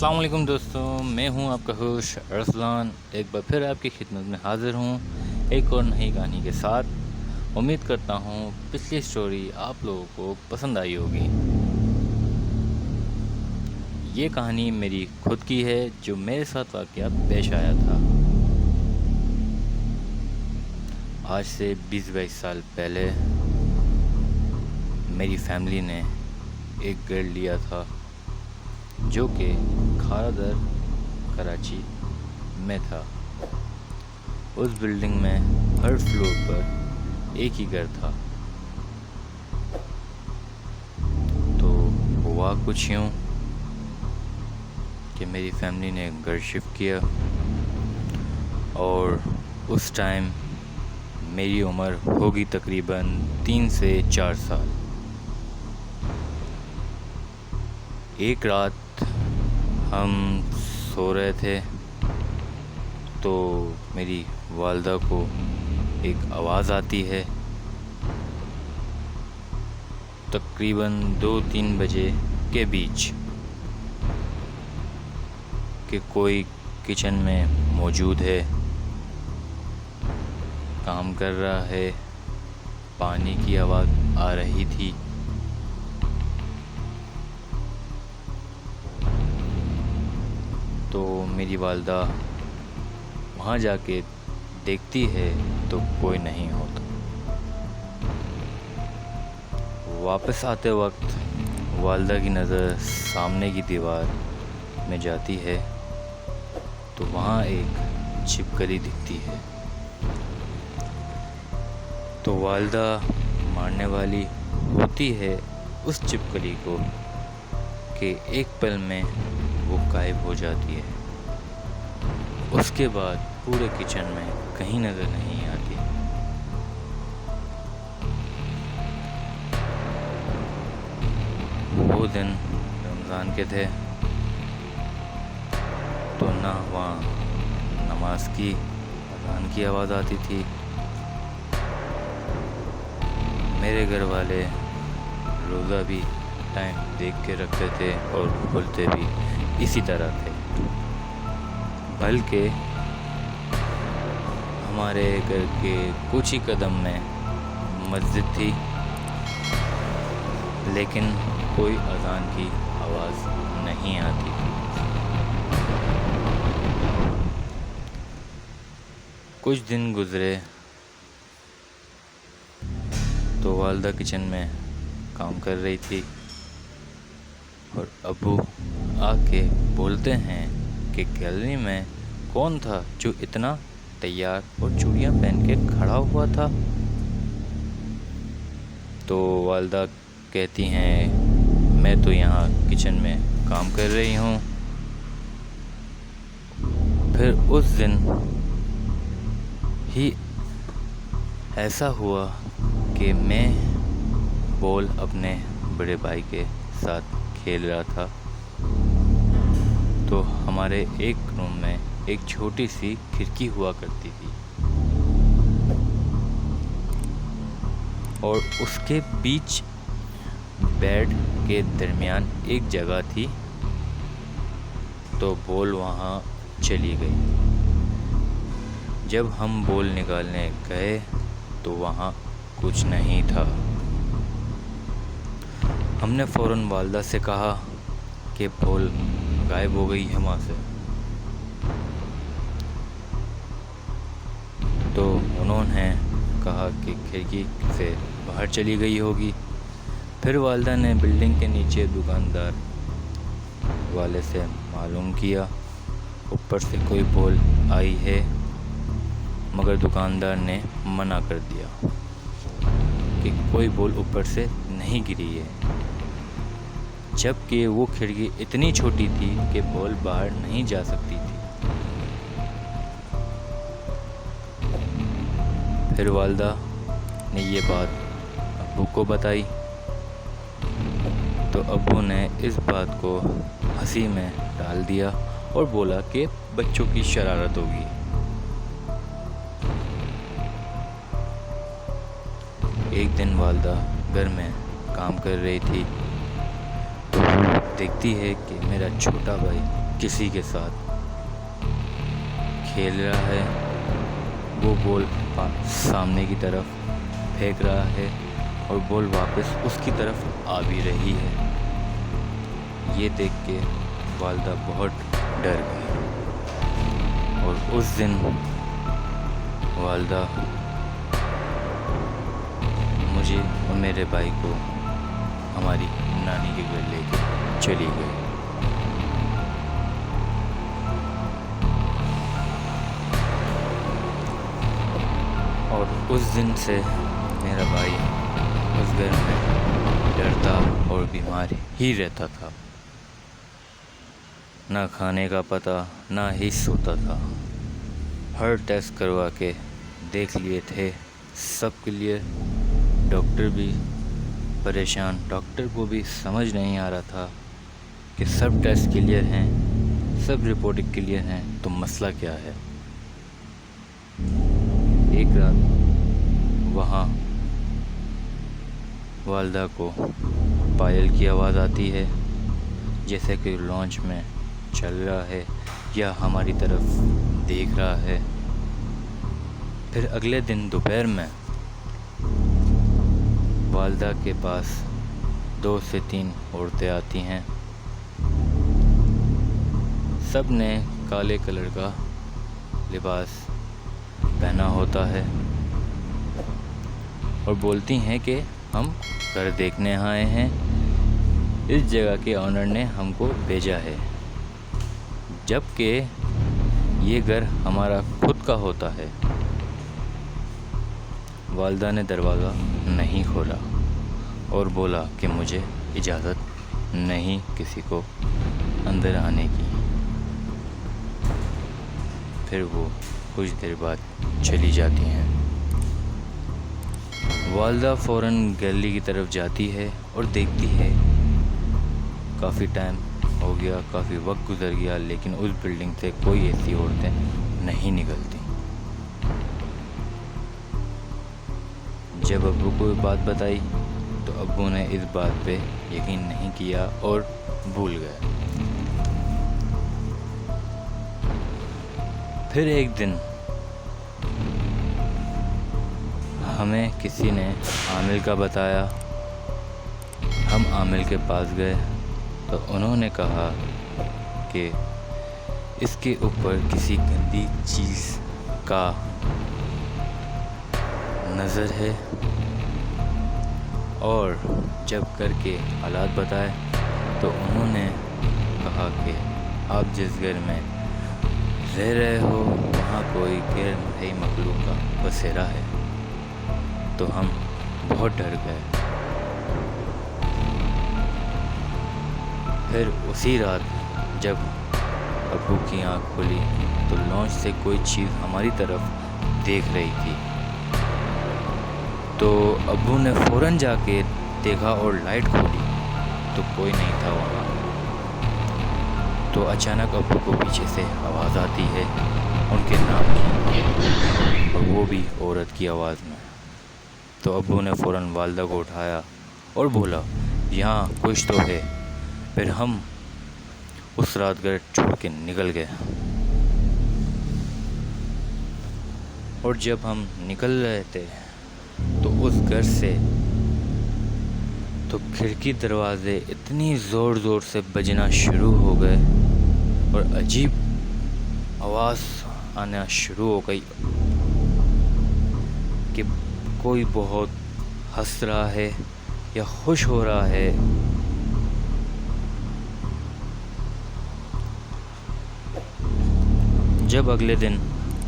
السلام علیکم دوستوں، میں ہوں آپ کا ہوسٹ ارسلان، ایک بار پھر آپ کی خدمت میں حاضر ہوں ایک اور نئی کہانی کے ساتھ۔ امید کرتا ہوں پچھلی سٹوری آپ لوگوں کو پسند آئی ہوگی۔ یہ کہانی میری خود کی ہے جو میرے ساتھ واقعہ پیش آیا تھا۔ آج سے 20-22 سال پہلے میری فیملی نے ایک گھر لیا تھا جو کہ کھارا در کراچی میں تھا۔ اس بلڈنگ میں ہر فلور پر ایک ہی گھر تھا۔ تو ہوا کچھ یوں کہ میری فیملی نے گھر شفٹ کیا، اور اس ٹائم میری عمر ہوگی تقریباً 3 سے 4 سال۔ ایک رات ہم سو رہے تھے تو میری والدہ کو ایک آواز آتی ہے، تقریباً 2-3 بجے کے بیچ، کہ کوئی کچن میں موجود ہے، کام کر رہا ہے، پانی کی آواز آ رہی تھی۔ تو میری والدہ وہاں جا کے دیکھتی ہے تو کوئی نہیں ہوتا۔ واپس آتے وقت والدہ کی نظر سامنے کی دیوار میں جاتی ہے تو وہاں ایک چھپکلی دکھتی ہے۔ تو والدہ مارنے والی ہوتی ہے اس چھپکلی کو کہ ایک پل میں وہ غائب ہو جاتی ہے۔ اس کے بعد پورے کچن میں کہیں نظر نہیں آتی۔ وہ دن رمضان کے تھے تو نہ وہاں نماز کی اذان کی آواز آتی تھی۔ میرے گھر والے روزہ بھی ٹائم دیکھ کے رکھتے تھے اور کھولتے بھی اسی طرح تھے، بلکہ ہمارے گھر کے کچھ ہی قدم میں مسجد تھی، لیکن کوئی اذان کی آواز نہیں آتی تھی۔ کچھ دن گزرے تو والدہ کچن میں کام کر رہی تھی اور ابو آ کے بولتے ہیں کہ گیلری میں کون تھا جو اتنا تیار اور چوڑیاں پہن کے کھڑا ہوا تھا؟ تو والدہ کہتی ہیں میں تو یہاں کچن میں کام کر رہی ہوں۔ پھر اس دن ہی ایسا ہوا کہ میں بال اپنے بڑے بھائی کے ساتھ کھیل رہا تھا، تو ہمارے ایک روم میں ایک چھوٹی سی کھڑکی ہوا کرتی تھی، اور اس کے بیچ بیڈ کے درمیان ایک جگہ تھی، تو بال وہاں چلی گئی۔ جب ہم بال نکالنے گئے تو وہاں کچھ نہیں تھا۔ ہم نے فوراً والدہ سے کہا کہ بال غائب ہو گئی ہے وہاں سے، تو انہوں نے کہا کہ کھڑکی سے باہر چلی گئی ہوگی۔ پھر والدہ نے بلڈنگ کے نیچے دکاندار والے سے معلوم کیا، اوپر سے کوئی بال آئی ہے، مگر دکاندار نے منع کر دیا کہ کوئی بال اوپر سے نہیں گری ہے، جبکہ وہ کھڑکی اتنی چھوٹی تھی کہ بال باہر نہیں جا سکتی تھی۔ پھر والدہ نے یہ بات ابو کو بتائی، تو ابو نے اس بات کو ہنسی میں ڈال دیا اور بولا کہ بچوں کی شرارت ہوگی۔ ایک دن والدہ گھر میں کام کر رہی تھی تو دیکھتی ہے کہ میرا چھوٹا بھائی کسی کے ساتھ کھیل رہا ہے، وہ بال سامنے کی طرف پھینک رہا ہے اور بال واپس اس کی طرف آ بھی رہی ہے۔ یہ دیکھ کے والدہ بہت ڈر گئی اور اس دن والدہ مجھے اور میرے بھائی کو ہماری نانی کے گھر لے کے چلی گئی۔ اور اس دن سے میرا بھائی اس گھر میں ڈرتا اور بیمار ہی رہتا تھا، نہ کھانے کا پتہ، نہ ہی سوتا تھا۔ ہر ٹیسٹ کروا کے دیکھ لیے تھے، سب کلیئر، ڈاکٹر بھی پریشان، ڈاکٹر کو بھی سمجھ نہیں آ رہا تھا کہ سب ٹیسٹ کلیئر ہیں، سب رپورٹ کلیئر ہیں، تو مسئلہ کیا ہے۔ ایک رات وہاں والدہ کو پائل کی آواز آتی ہے، جیسے کہ لانچ میں چل رہا ہے یا ہماری طرف دیکھ رہا ہے۔ پھر اگلے دن دوپہر میں والدہ کے پاس 2 سے 3 عورتیں آتی ہیں، سب نے کالے کلر کا لباس پہنا ہوتا ہے اور بولتی ہیں کہ ہم گھر دیکھنے آئے ہیں، اس جگہ کے آنر نے ہم کو بھیجا ہے، جبکہ یہ گھر ہمارا خود کا ہوتا ہے۔ والدہ نے دروازہ نہیں کھولا اور بولا کہ مجھے اجازت نہیں کسی کو اندر آنے کی۔ پھر وہ کچھ دیر بعد چلی جاتی ہیں۔ والدہ فوراً گیلری کی طرف جاتی ہے اور دیکھتی ہے کافی ٹائم ہو گیا، کافی وقت گزر گیا، لیکن اس بلڈنگ سے کوئی ایسی عورتیں نہیں نکلتی۔ جب ابو کو بات بتائی تو ابو نے اس بات پہ یقین نہیں کیا اور بھول گئے۔ پھر ایک دن ہمیں کسی نے عامل کا بتایا، ہم عامل کے پاس گئے تو انہوں نے کہا کہ اس کے اوپر کسی گندی چیز کا نظر ہے، اور جب کر کے حالات بتائے تو انہوں نے کہا کہ آپ جس گھر میں رہ رہے ہو وہاں کوئی غیر مرئی مخلوق کا بسیرا ہے۔ تو ہم بہت ڈر گئے۔ پھر اسی رات جب ابو کی آنکھ کھلی تو لانچ سے کوئی چیز ہماری طرف دیکھ رہی تھی، تو ابو نے فوراً جا کے دیکھا اور لائٹ کھولی تو کوئی نہیں تھا وہاں۔ تو اچانک ابو کو پیچھے سے آواز آتی ہے ان کے نام کی، اور وہ بھی عورت کی آواز میں۔ تو ابو نے فوراً والدہ کو اٹھایا اور بولا یہاں کچھ تو ہے۔ پھر ہم اس رات گھر چھوڑ کے نکل گئے، اور جب ہم نکل رہے تھے تو اس گھر سے تو کھڑکی دروازے اتنی زور زور سے بجنا شروع ہو گئے اور عجیب آواز آنا شروع ہو گئی کہ کوئی بہت ہنس رہا ہے یا خوش ہو رہا ہے۔ جب اگلے دن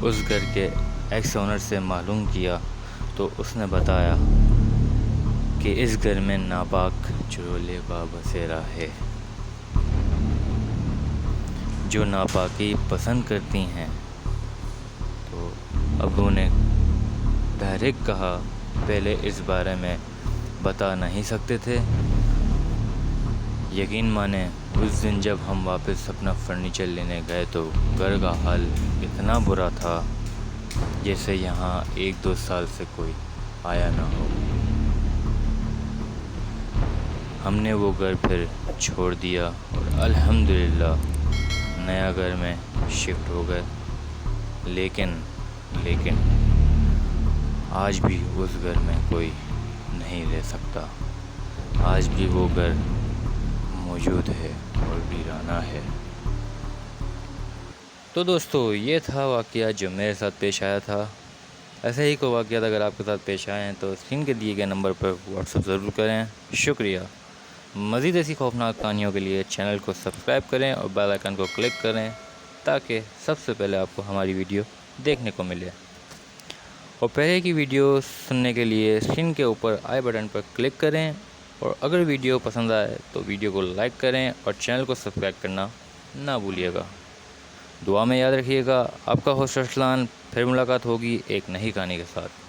اس گھر کے ایکس اونر سے معلوم کیا تو اس نے بتایا کہ اس گھر میں ناپاک چڑولے کا بسیرا ہے، جو ناپاکی پسند کرتی ہیں۔ تو ابو نے ڈائریکٹ کہا پہلے اس بارے میں بتا نہیں سکتے تھے۔ یقین مانیں اس دن جب ہم واپس اپنا فرنیچر لینے گئے تو گھر کا حال اتنا برا تھا جیسے یہاں 1-2 سال سے کوئی آیا نہ ہو۔ ہم نے وہ گھر پھر چھوڑ دیا اور الحمدللہ نیا گھر میں شفٹ ہو گئے، لیکن آج بھی اس گھر میں کوئی نہیں رہ سکتا، آج بھی وہ گھر موجود ہے اور ویرانہ ہے۔ تو دوستو، یہ تھا واقعہ جو میرے ساتھ پیش آیا تھا۔ ایسے ہی کوئی واقعات اگر آپ کے ساتھ پیش آئے ہیں تو اسکرین کے دیے گئے نمبر پر واٹس ایپ ضرور کریں۔ شکریہ۔ مزید ایسی خوفناک کہانیوں کے لیے چینل کو سبسکرائب کریں اور بیل آئیکن کو کلک کریں تاکہ سب سے پہلے آپ کو ہماری ویڈیو دیکھنے کو ملے۔ اور پہلے کی ویڈیو سننے کے لیے اسکرین کے اوپر آئی بٹن پر کلک کریں، اور اگر ویڈیو پسند آئے تو ویڈیو کو لائک کریں اور چینل کو سبسکرائب کرنا نہ بھولیے گا۔ دعا میں یاد رکھیے گا۔ آپ کا ہوسٹ ارسلان، پھر ملاقات ہوگی ایک نئی کہانی کے ساتھ۔